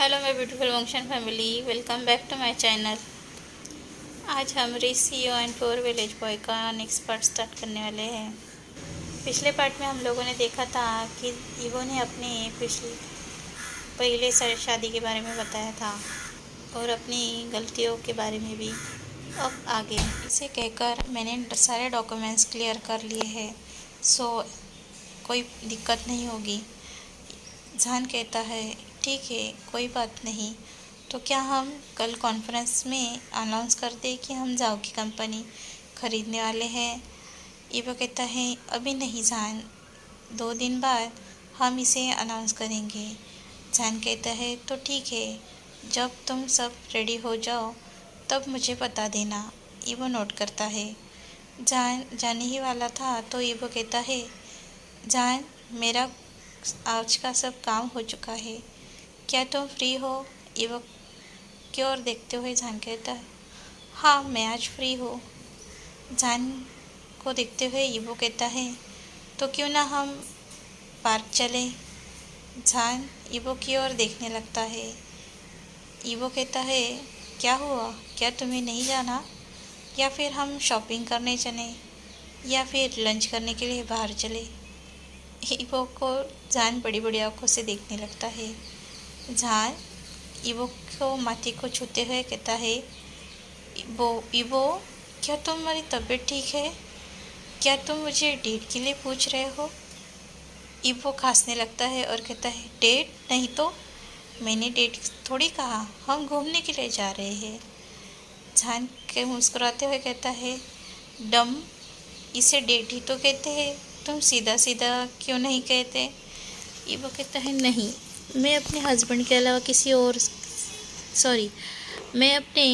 Hello my beautiful वंशन family, welcome back to my channel. आज हम C and four village boy का next part start करने वाले हैं। पिछले पार्ट में हम लोगों ने देखा था कि ईवो ने अपने पिछले पहले शादी के बारे में बताया था और अपनी गलतियों के बारे में भी। अब आगे इसे कहकर मैंने सारे डॉक्यूमेंट्स क्लियर कर लिए हैं, सो कोई दिक्कत नहीं होगी। जान कहता है ठीक है, कोई बात नहीं, तो क्या हम कल कॉन्फ्रेंस में अनाउंस कर दें कि हम जाओ की कंपनी ख़रीदने वाले हैं। ईवो कहता है अभी नहीं जान, 2 दिन बाद हम इसे अनाउंस करेंगे। जान कहता है तो ठीक है, जब तुम सब रेडी हो जाओ तब मुझे बता देना। ईवो नोट करता है। जान जाने ही वाला था तो ईवो कहता है जान, मेरा आज का सब काम हो चुका है, क्या तुम फ्री हो? ईवो की ओर देखते हुए जान कहता है हाँ मैं आज फ्री हूँ। जान को देखते हुए ईवो कहता है तो क्यों ना हम पार्क चलें। जान ईवो की ओर देखने लगता है। ईवो कहता है क्या हुआ, क्या तुम्हें नहीं जाना? या फिर हम शॉपिंग करने चलें या फिर लंच करने के लिए बाहर चले। ईवो को जान बड़ी बड़ी आंखों से देखने लगता है। जान ईवो को माथे को छूते हुए कहता है ईवो, क्या तुम्हारी तबीयत ठीक है? क्या तुम मुझे डेट के लिए पूछ रहे हो? ईवो खांसने लगता है और कहता है डेट नहीं तो, मैंने डेट थोड़ी कहा, हम घूमने के लिए जा रहे हैं। जान के मुस्कुराते हुए कहता है डम, इसे डेट ही तो कहते हैं, तुम सीधा सीधा क्यों नहीं कहते? ईवो कहता है नहीं, मैं अपने हस्बैंड के अलावा किसी और मैं अपने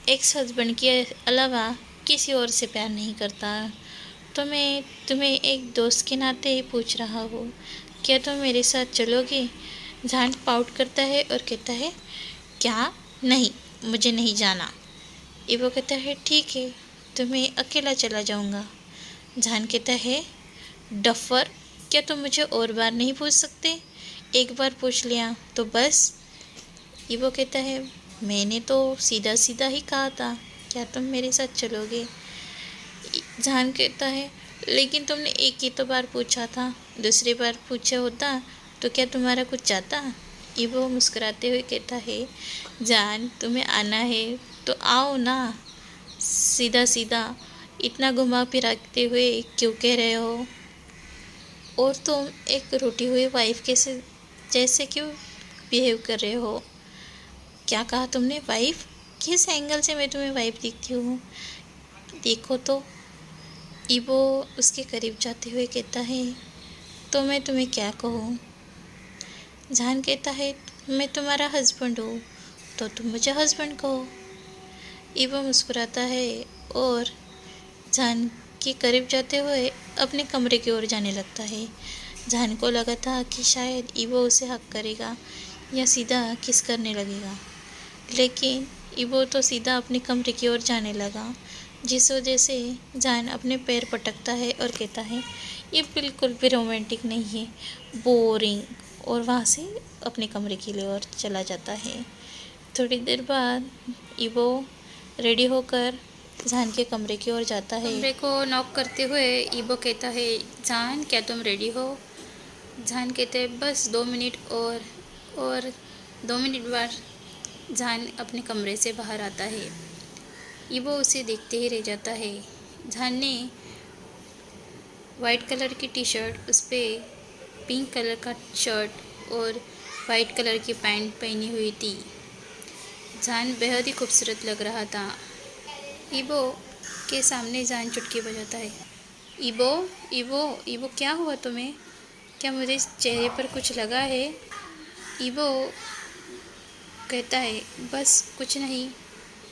एक्स हस्बैंड के अलावा किसी और से प्यार नहीं करता, तो मैं तुम्हें एक दोस्त के नाते पूछ रहा हूँ, क्या तुम मेरे साथ चलोगे? जान पाउट करता है और कहता है क्या? नहीं, मुझे नहीं जाना। ईवो कहता है ठीक है, तुम्हें अकेला चला जाऊँगा। जान कहता है डफर, क्या तुम मुझे और बार नहीं पूछ सकते? एक बार पूछ लिया तो बस। ईवो कहता है मैंने तो सीधा सीधा ही कहा था, क्या तुम मेरे साथ चलोगे? जान कहता है लेकिन तुमने एक ही तो बार पूछा था, दूसरी बार पूछा होता तो क्या तुम्हारा कुछ जाता? ईवो मुस्कुराते हुए कहता है जान, तुम्हें आना है तो आओ ना, सीधा सीधा इतना घुमा फिराते हुए क्यों कह रहे हो? और तुम एक रूठी हुई वाइफ कैसे जैसे क्यों बिहेव कर रहे हो? क्या कहा तुमने? वाइफ? किस एंगल से मैं तुम्हें वाइफ दिखती हूँ? देखो तो। ईवो उसके करीब जाते हुए कहता है तो मैं तुम्हें क्या कहूँ? जान कहता है मैं तुम्हारा हस्बैंड हूँ तो तुम मुझे हस्बैंड कहो। ईवो मुस्कुराता है और जान के करीब जाते हुए अपने कमरे की ओर जाने लगता है। जान को लगा था कि शायद ईवो उसे हक करेगा या सीधा किस करने लगेगा, लेकिन ईवो तो सीधा अपने कमरे की ओर जाने लगा, जिस वजह से जान अपने पैर पटकता है और कहता है ये बिल्कुल भी रोमांटिक नहीं है, बोरिंग, और वहाँ से अपने कमरे की ओर चला जाता है। थोड़ी देर बाद ईवो रेडी होकर जान के कमरे की ओर जाता है। कमरे को नॉक करते हुए ईवो कहता है जान, क्या तुम रेडी हो? जान कहते हैं बस 2 मिनट और 2 मिनट बाद जान अपने कमरे से बाहर आता है। ईवो उसे देखते ही रह जाता है। जान ने वाइट कलर की टी शर्ट, उस पर पिंक कलर का शर्ट और वाइट कलर की पैंट पहनी हुई थी। जान बेहद ही खूबसूरत लग रहा था। ईवो के सामने जान चुटकी बजाता है। ईवो, ईवो, ईवो, क्या हुआ तुम्हें? क्या मुझे चेहरे पर कुछ लगा है? ईवो कहता है बस कुछ नहीं,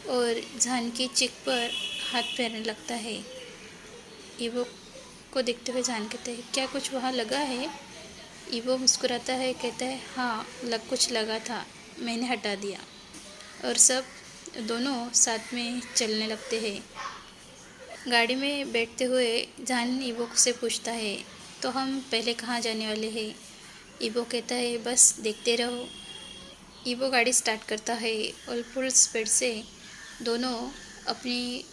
और जान की चिक पर हाथ फेरने लगता है। ईवो को देखते हुए जान कहते हैं क्या कुछ वहाँ लगा है? ईवो मुस्कुराता है, कहता है हाँ कुछ लगा था, मैंने हटा दिया। और सब दोनों साथ में चलने लगते हैं। गाड़ी में बैठते हुए जान ईवो से पूछता है तो हम पहले कहाँ जाने वाले हैं? ईवो कहता है बस देखते रहो। ईवो गाड़ी स्टार्ट करता है और फुल स्पीड से दोनों अपनी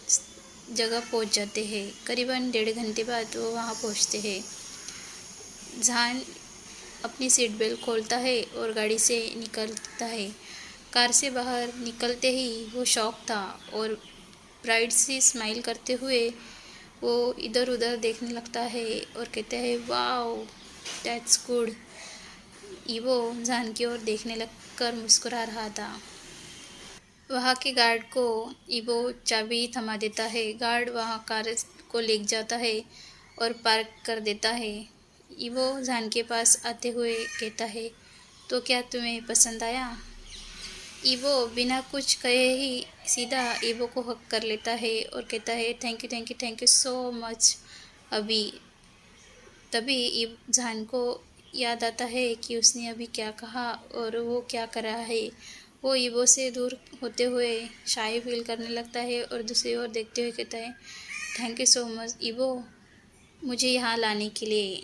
जगह पहुंच जाते हैं। करीबन 1.5 घंटे बाद वो वहाँ पहुँचते हैं। जहान अपनी सीट बेल्ट खोलता है और गाड़ी से निकलता है। कार से बाहर निकलते ही वो शॉक था और ब्राइट सी स्माइल करते हुए वो इधर उधर देखने लगता है और कहता है वाओ दैट्स गुड। ईवो जान की ओर देखने लगकर मुस्कुरा रहा था। वहाँ के गार्ड को ईवो चाबी थमा देता है। गार्ड वहाँ कार को ले जाता है और पार्क कर देता है। ईवो जान के पास आते हुए कहता है तो क्या तुम्हें पसंद आया। ईवो बिना कुछ कहे ही सीधा ईवो को हक कर लेता है और कहता है थैंक यू सो मच। अभी तभी जान को याद आता है कि उसने अभी क्या कहा और वो क्या कर रहा है। वो ईवो से दूर होते हुए शाय फील करने लगता है और दूसरी ओर देखते हुए कहता है thank you so much evo मुझे यहाँ लाने के लिए।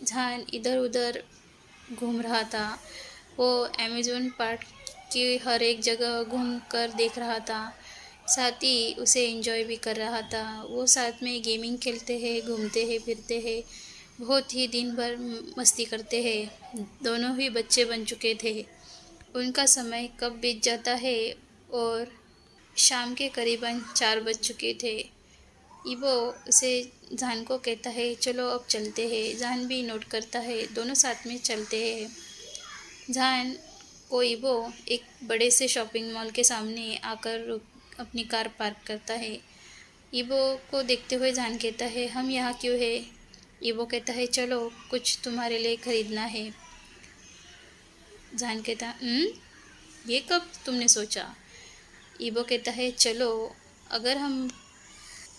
जान इधर उधर घूम रहा था। वो अमेज़न पार्क की हर एक जगह घूम कर देख रहा था। साथ ही उसे एंजॉय भी कर रहा था। वो साथ में गेमिंग खेलते हैं, घूमते हैं, फिरते हैं, बहुत ही दिन भर मस्ती करते हैं। दोनों ही बच्चे बन चुके थे। उनका समय कब बीत जाता है और शाम के करीबन 4 बज चुके थे। ईवो उसे जान को कहता है चलो अब चलते हैं। जान भी नोट करता है। दोनों साथ में चलते हैं। जान को ईवो एक बड़े से शॉपिंग मॉल के सामने आकर अपनी कार पार्क करता है। ईवो को देखते हुए जान कहता है हम यहाँ क्यों है। ईवो कहता है चलो कुछ तुम्हारे लिए खरीदना है। जान कहता ये कब तुमने सोचा। ईवो कहता है चलो अगर हम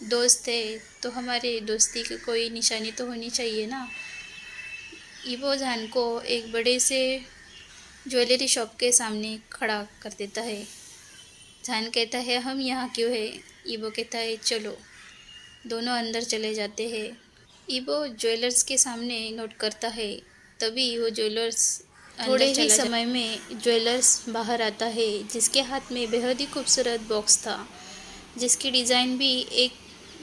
दोस्त है तो हमारे दोस्ती की कोई निशानी तो होनी चाहिए ना। ईवो जान को एक बड़े से ज्वेलरी शॉप के सामने खड़ा कर देता है। जान कहता है हम यहाँ क्यों है। ईवो कहता है चलो। दोनों अंदर चले जाते हैं। ईवो ज्वेलर्स के सामने नोट करता है। तभी वो ज्वेलर्स थोड़े ही समय में ज्वेलर्स बाहर आता है जिसके हाथ में बेहद ही खूबसूरत बॉक्स था जिसकी डिज़ाइन भी एक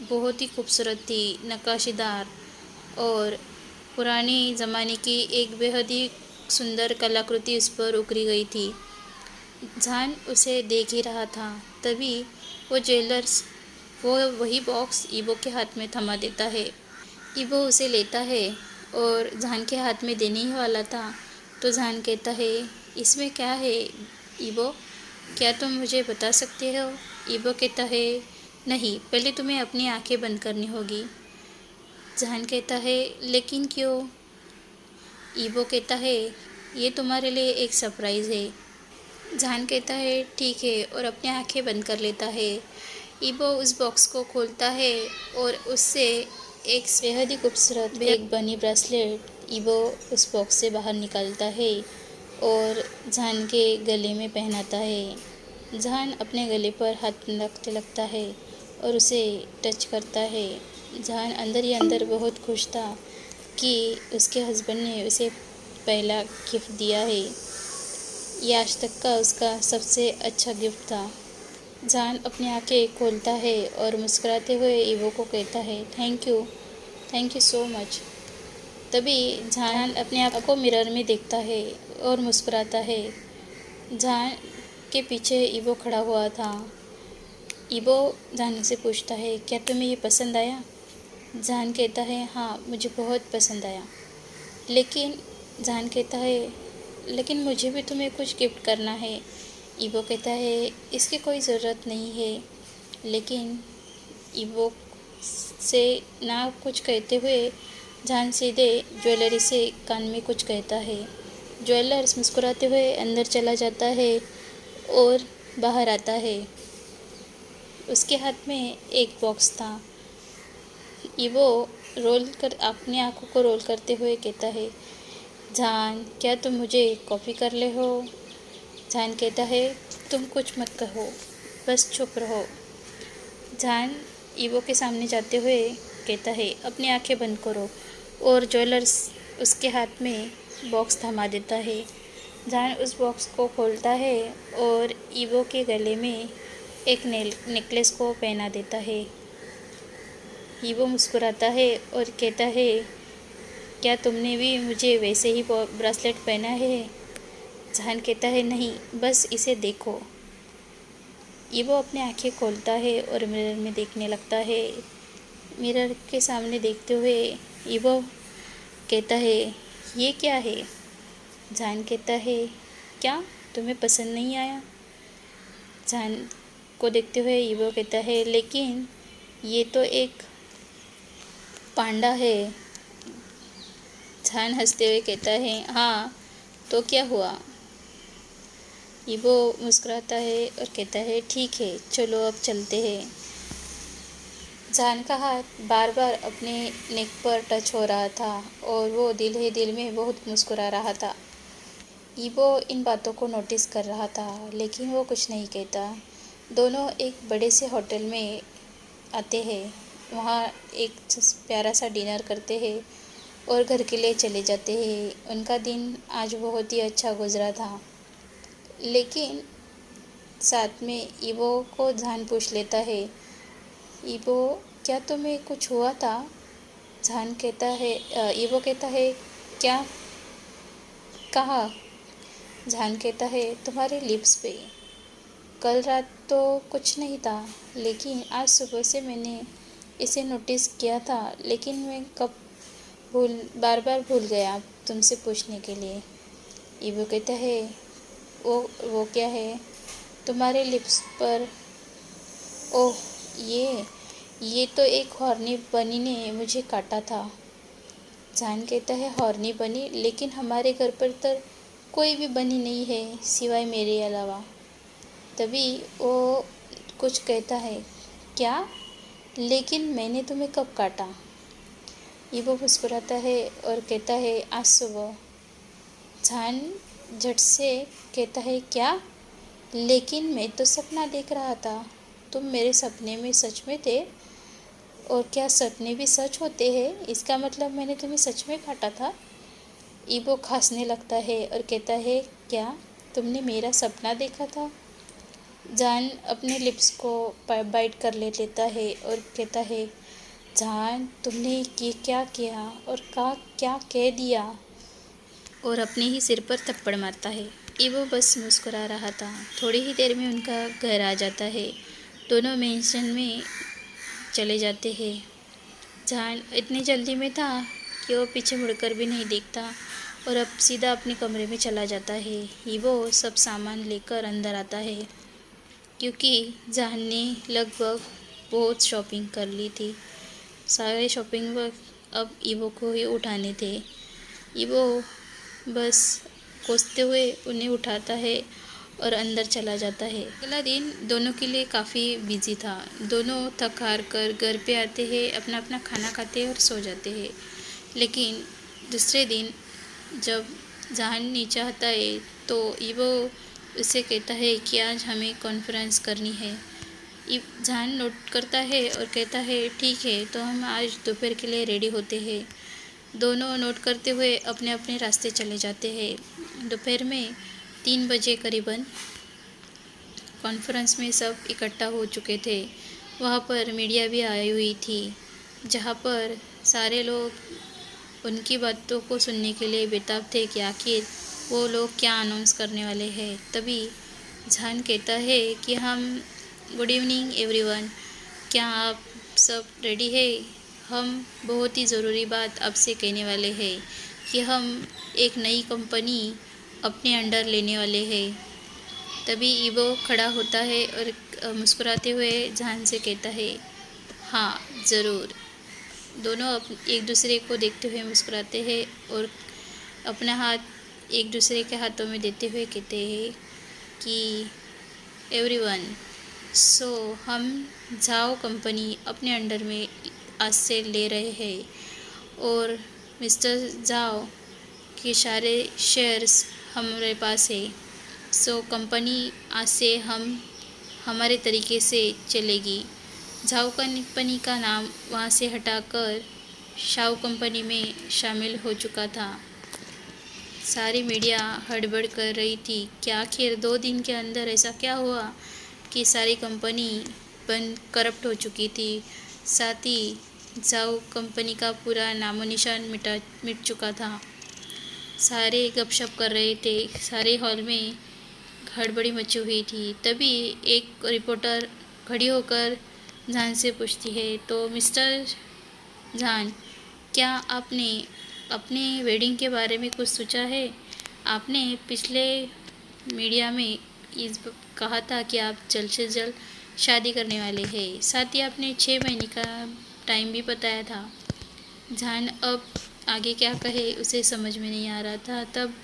बहुत ही खूबसूरत थी, नक्काशीदार और पुरानी ज़माने की एक बेहद ही सुंदर कलाकृति उस पर उकरी गई थी। जान उसे देख ही रहा था। तभी वो ज्वेलर्स वो वही बॉक्स ईवो के हाथ में थमा देता है। ईवो उसे लेता है और जान के हाथ में देने ही वाला था तो जान कहता है इसमें क्या है ईवो, क्या तुम मुझे बता सकते हो। ईवो कहता है नहीं, पहले तुम्हें अपनी आंखें बंद करनी होगी। जान कहता है लेकिन क्यों। ईवो कहता है ये तुम्हारे लिए एक सरप्राइज़ है। जान कहता है ठीक है और अपनी आंखें बंद कर लेता है। ईवो उस बॉक्स को खोलता है और उससे एक बेहद ही खूबसूरत एक बनी ब्रेसलेट ईवो उस बॉक्स से बाहर निकालता है और जान के गले में पहनाता है। जान अपने गले पर हाथ रखते लगता है और उसे टच करता है। जान अंदर ही अंदर बहुत खुश था कि उसके हस्बैंड ने उसे पहला गिफ्ट दिया है। ये आज तक का उसका सबसे अच्छा गिफ्ट था। जान अपनी आंखें खोलता है और मुस्कुराते हुए ईवो को कहता है थैंक यू सो मच। तभी जान अपने आप को मिरर में देखता है और मुस्कुराता है। जान के पीछे ईवो खड़ा हुआ था। ईवो जान से पूछता है क्या तुम्हें ये पसंद आया। जान कहता है हाँ मुझे बहुत पसंद आया। लेकिन जान कहता है लेकिन मुझे भी तुम्हें कुछ गिफ्ट करना है। ईवो कहता है इसकी कोई ज़रूरत नहीं है। लेकिन ईवो से ना कुछ कहते हुए जान सीधे ज्वेलरी से कान में कुछ कहता है। ज्वेलर्स मुस्कुराते हुए अंदर चला जाता है और बाहर आता है। उसके हाथ में एक बॉक्स था। ईवो रोल कर अपनी आंखों को रोल करते हुए कहता है जान क्या तुम मुझे कॉफ़ी कर ले हो। जान कहता है तुम कुछ मत कहो, बस चुप रहो। जान ईवो के सामने जाते हुए कहता है अपनी आंखें बंद करो और ज्वेलर्स उसके हाथ में बॉक्स थमा देता है। जहान उस बॉक्स को खोलता है और ईवो के गले में एक नेकलेस को पहना देता है। ईवो मुस्कुराता है और कहता है, क्या तुमने भी मुझे वैसे ही ब्रेसलेट पहना है? जहान कहता है, नहीं, बस इसे देखो। ईवो अपनी आंखें खोलता है और मिरर में देखने लगता है। मिरर के सामने देखते हुए ईवो कहता है, ये क्या है? जहान कहता है, क्या तुम्हें पसंद नहीं आया? जहान को देखते हुए ईवो कहता है, लेकिन ये तो एक पांडा है। जहान हंसते हुए कहता है, हाँ, तो क्या हुआ? ईवो मुस्कुराता है और कहता है, ठीक है, चलो अब चलते हैं। जहान का हाथ बार बार अपने नेक पर टच हो रहा था और वो दिल ही दिल में बहुत मुस्कुरा रहा था। ईवो इन बातों को नोटिस कर रहा था, लेकिन वो कुछ नहीं कहता। दोनों एक बड़े से होटल में आते हैं, वहाँ एक प्यारा सा डिनर करते हैं और घर के लिए चले जाते हैं। उनका दिन आज बहुत ही अच्छा गुजरा था। लेकिन साथ में ईवो को जहान पूछ लेता है, ईवो, क्या तुम्हें कुछ हुआ था? जहान कहता है, ईवो कहता है, क्या? कहाँ? जहान कहता है, तुम्हारे लिप्स पे। कल रात तो कुछ नहीं था, लेकिन आज सुबह से मैंने इसे नोटिस किया था, लेकिन मैं कब बार बार भूल गया तुमसे पूछने के लिए। ईवो कहता है, वो क्या है? तुम्हारे लिप्स पर। ओह, ये तो एक हॉर्नी बनी ने मुझे काटा था। जहान कहता है, हॉर्नी बनी? लेकिन हमारे घर पर तो कोई भी बनी नहीं है सिवाय मेरे अलावा। तभी वो कुछ कहता है, क्या? लेकिन मैंने तुम्हें कब काटा? ईवो मुस्कुराता है और कहता है, आज सुबह। जहान झट से कहता है, क्या? लेकिन मैं तो सपना देख रहा था। तुम मेरे सपने में सच में थे? और क्या सपने भी सच होते हैं? इसका मतलब मैंने तुम्हें सच में काटा था? ईवो हंसने लगता है और कहता है, क्या तुमने मेरा सपना देखा था? जहान अपने लिप्स को बाइट कर लेता है और कहता है, जहान, तुमने ये क्या किया और क्या कह दिया? और अपने ही सिर पर थप्पड़ मारता है। ईवो बस मुस्कुरा रहा था। थोड़ी ही देर में उनका घर आ जाता है। दोनों मेंशन में चले जाते हैं। जहान इतनी जल्दी में था कि वो पीछे मुड़कर भी नहीं देखता और अब सीधा अपने कमरे में चला जाता है। ईवो सब सामान लेकर अंदर आता है, क्योंकि जहान ने लगभग बहुत शॉपिंग कर ली थी। सारे शॉपिंग वर्क अब ईवो को ही उठाने थे। ईवो बस कोसते हुए उन्हें उठाता है और अंदर चला जाता है। अगला दिन दोनों के लिए काफ़ी बिजी था। दोनों थक हार कर घर पे आते हैं, अपना अपना खाना खाते हैं और सो जाते हैं। लेकिन दूसरे दिन जब जहान नीचे आता है तो ईवो उसे कहता है कि आज हमें कॉन्फ्रेंस करनी है। जहान नोट करता है और कहता है, ठीक है, तो हम आज दोपहर के लिए रेडी होते हैं। दोनों नोट करते हुए अपने अपने रास्ते चले जाते हैं। दोपहर में 3 बजे करीबन कॉन्फ्रेंस में सब इकट्ठा हो चुके थे। वहाँ पर मीडिया भी आई हुई थी, जहाँ पर सारे लोग उनकी बातों को सुनने के लिए बेताब थे कि आखिर वो लोग क्या अनाउंस करने वाले हैं। तभी जहान कहता है कि गुड इवनिंग एवरीवन, क्या आप सब रेडी है? हम बहुत ही ज़रूरी बात आपसे कहने वाले हैं कि हम एक नई कंपनी अपने अंडर लेने वाले हैं। तभी ईवो खड़ा होता है और मुस्कुराते हुए जहान से कहता है, हाँ ज़रूर। दोनों एक दूसरे को देखते हुए मुस्कुराते हैं और अपना हाथ एक दूसरे के हाथों में देते हुए कहते हैं कि एवरीवन, सो हम जाओ कंपनी अपने अंडर में आज से ले रहे हैं और मिस्टर जाओ के सारे शेयर्स हमारे पास है। सो कंपनी आज से हमारे तरीके से चलेगी। झाओ कंपनी का नाम वहाँ से हटाकर शाओ कंपनी में शामिल हो चुका था। सारी मीडिया हड़बड़ कर रही थी कि आखिर 2 दिन के अंदर ऐसा क्या हुआ कि सारी कंपनी बंद करप्ट हो चुकी थी। साथ ही जाओ कंपनी का पूरा नामो निशान मिट चुका था। सारे गपशप कर रहे थे, सारे हॉल में हड़बड़ी मची हुई थी। तभी एक रिपोर्टर खड़ी होकर जान से पूछती है, तो मिस्टर जान, क्या आपने अपने वेडिंग के बारे में कुछ सोचा है? आपने पिछले मीडिया में कहा था कि आप जल्द से जल्द शादी करने वाले हैं। साथ ही आपने 6 महीने का टाइम भी बताया था। जान अब आगे क्या कहे उसे समझ में नहीं आ रहा था। तब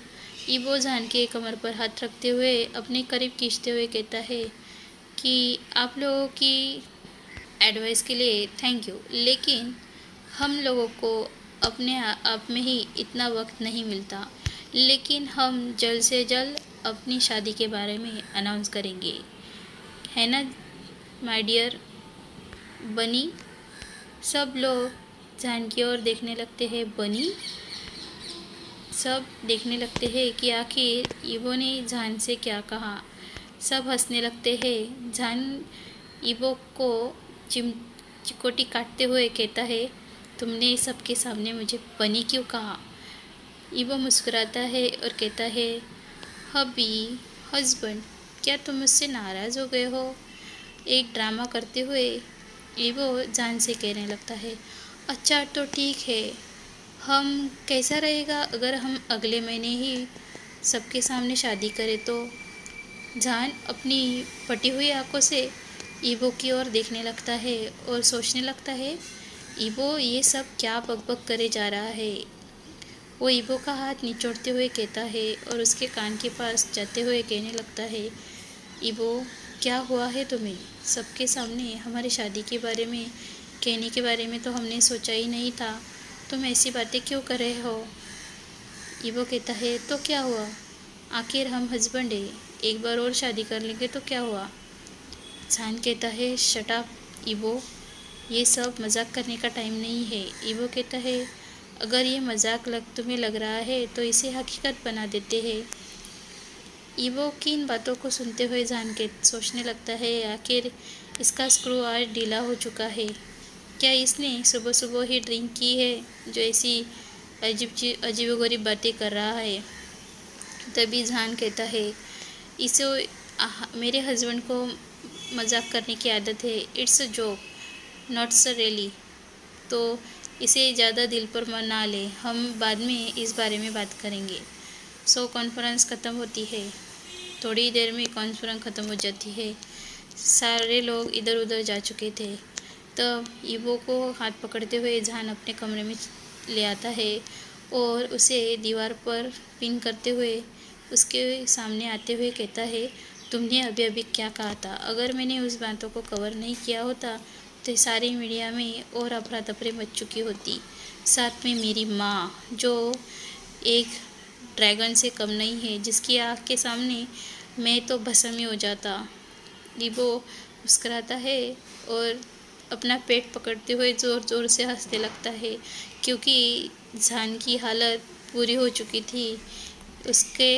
ईबो जान के कमर पर हाथ रखते हुए अपने करीब खींचते हुए कहता है कि आप लोगों की एडवाइस के लिए थैंक यू, लेकिन हम लोगों को अपने आप में ही इतना वक्त नहीं मिलता। लेकिन हम जल्द से जल्द अपनी शादी के बारे में अनाउंस करेंगे, है ना माय डियर बनी। सब लोग जान की ओर देखने लगते हैं। बनी सब देखने लगते हैं कि आखिर ईबो ने जान से क्या कहा। सब हंसने लगते हैं। जान ईबो को चिकोटी काटते हुए कहता है, तुमने सबके सामने मुझे बनी क्यों कहा? ईबो मुस्कुराता है और कहता है, हबी हस्बैंड, क्या तुम मुझसे नाराज़ हो गए हो? एक ड्रामा करते हुए ईबो जान से कहने लगता है, अच्छा तो ठीक है, हम कैसा रहेगा अगर हम अगले महीने ही सबके सामने शादी करें तो? जान अपनी फटी हुई आंखों से ईबो की ओर देखने लगता है और सोचने लगता है, ईबो ये सब क्या बकबक करे जा रहा है। वो ईबो का हाथ निचोड़ते हुए कहता है और उसके कान के पास जाते हुए कहने लगता है, ईबो क्या हुआ है तुम्हें? सबके सामने हमारी शादी के बारे में कहने के बारे में तो हमने सोचा ही नहीं था। तुम ऐसी बातें क्यों कर रहे हो? ईबो कहता है, तो क्या हुआ? आखिर हम हस्बैंड है, एक बार और शादी कर लेंगे तो क्या हुआ? जान कहता है, शट अप ईबो, ये सब मजाक करने का टाइम नहीं है। ईबो कहता है, अगर ये मजाक तुम्हें लग रहा है तो इसे हकीकत बना देते हैं। ईबो की इन बातों को सुनते हुए जान के सोचने लगता है, आखिर इसका स्क्रू आज ढीला हो चुका है। क्या इसने सुबह सुबह ही ड्रिंक की है जो ऐसी अजीबोगरीब बातें कर रहा है? तभी जान कहता है, इसे मेरे हस्बैंड को मजाक करने की आदत है। इट्स अ जोक नॉट स रियली। तो इसे ज़्यादा दिल पर ना ले, हम बाद में इस बारे में बात करेंगे। सो कॉन्फ्रेंस ख़त्म होती है। थोड़ी देर में कॉन्फ्रेंस ख़त्म हो जाती है। सारे लोग इधर उधर जा चुके थे। तब ईबो को हाथ पकड़ते हुए जान अपने कमरे में ले आता है और उसे दीवार पर पिन करते हुए उसके सामने आते हुए कहता है, तुमने अभी अभी क्या कहा था? अगर मैंने उस बातों को कवर नहीं किया होता तो सारी मीडिया में और अफरा तफरी मच चुकी होती। साथ में मेरी माँ जो एक ड्रैगन से कम नहीं है, जिसकी आँख के सामने मैं तो भस्म ही हो जाता। ईबो मुस्कुराता है और अपना पेट पकड़ते हुए ज़ोर ज़ोर से हंसने लगता है, क्योंकि जान की हालत पूरी हो चुकी थी। उसके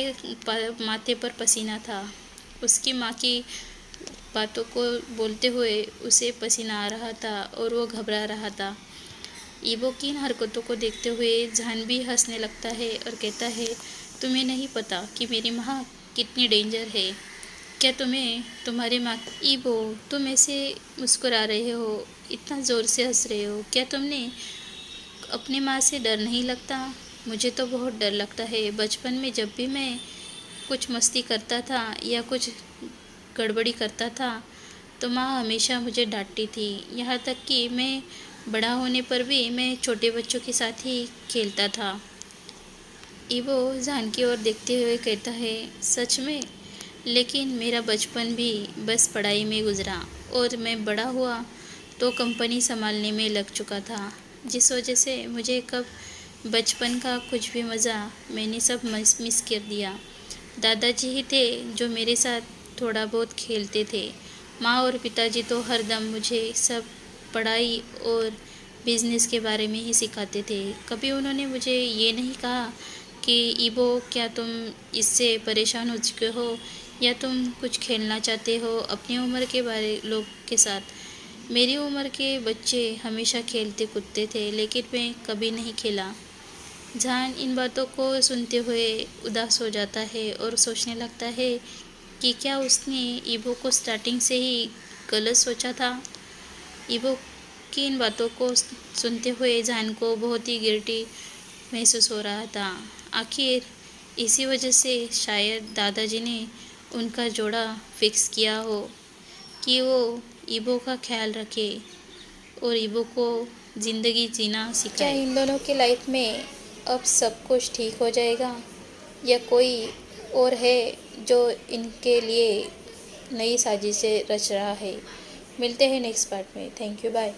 माथे पर पसीना था। उसकी माँ की बातों को बोलते हुए उसे पसीना आ रहा था और वो घबरा रहा था। ईबो की इन हरकतों को देखते हुए जान भी हंसने लगता है और कहता है, तुम्हें नहीं पता कि मेरी माँ कितनी डेंजर है। क्या तुम्हें तुम्हारे माँ? ईबो, तुम ऐसे मुस्कुरा रहे हो, इतना ज़ोर से हंस रहे हो, क्या तुमने अपने माँ से डर नहीं लगता? मुझे तो बहुत डर लगता है। बचपन में जब भी मैं कुछ मस्ती करता था या कुछ गड़बड़ी करता था तो माँ हमेशा मुझे डांटती थी। यहाँ तक कि मैं बड़ा होने पर भी मैं छोटे बच्चों के साथ ही खेलता था। ईबो जान की ओर देखते हुए कहता है, सच में? लेकिन मेरा बचपन भी बस पढ़ाई में गुजरा और मैं बड़ा हुआ तो कंपनी संभालने में लग चुका था, जिस वजह से मुझे कब बचपन का कुछ भी मज़ा मैंने सब मिस कर दिया। दादाजी ही थे जो मेरे साथ थोड़ा बहुत खेलते थे। माँ और पिताजी तो हरदम मुझे सब पढ़ाई और बिजनेस के बारे में ही सिखाते थे। कभी उन्होंने मुझे ये नहीं कहा कि ईबो क्या तुम इससे परेशान हो चुके हो या तुम कुछ खेलना चाहते हो अपनी उम्र के बारे लोग के साथ। मेरी उम्र के बच्चे हमेशा खेलते कूदते थे लेकिन मैं कभी नहीं खेला। जहान इन बातों को सुनते हुए उदास हो जाता है और सोचने लगता है कि क्या उसने ईबो को स्टार्टिंग से ही गलत सोचा था। ईबो की इन बातों को सुनते हुए जहान को बहुत ही गिल्टी महसूस हो रहा था। आखिर इसी वजह से शायद दादाजी ने उनका जोड़ा फिक्स किया हो कि वो ईबो का ख्याल रखे और ईबो को ज़िंदगी जीना सिखाए। क्या इन दोनों की लाइफ में अब सब कुछ ठीक हो जाएगा या कोई और है जो इनके लिए नई साजिशें रच रहा है। मिलते हैं नेक्स्ट पार्ट में। Thank you, bye.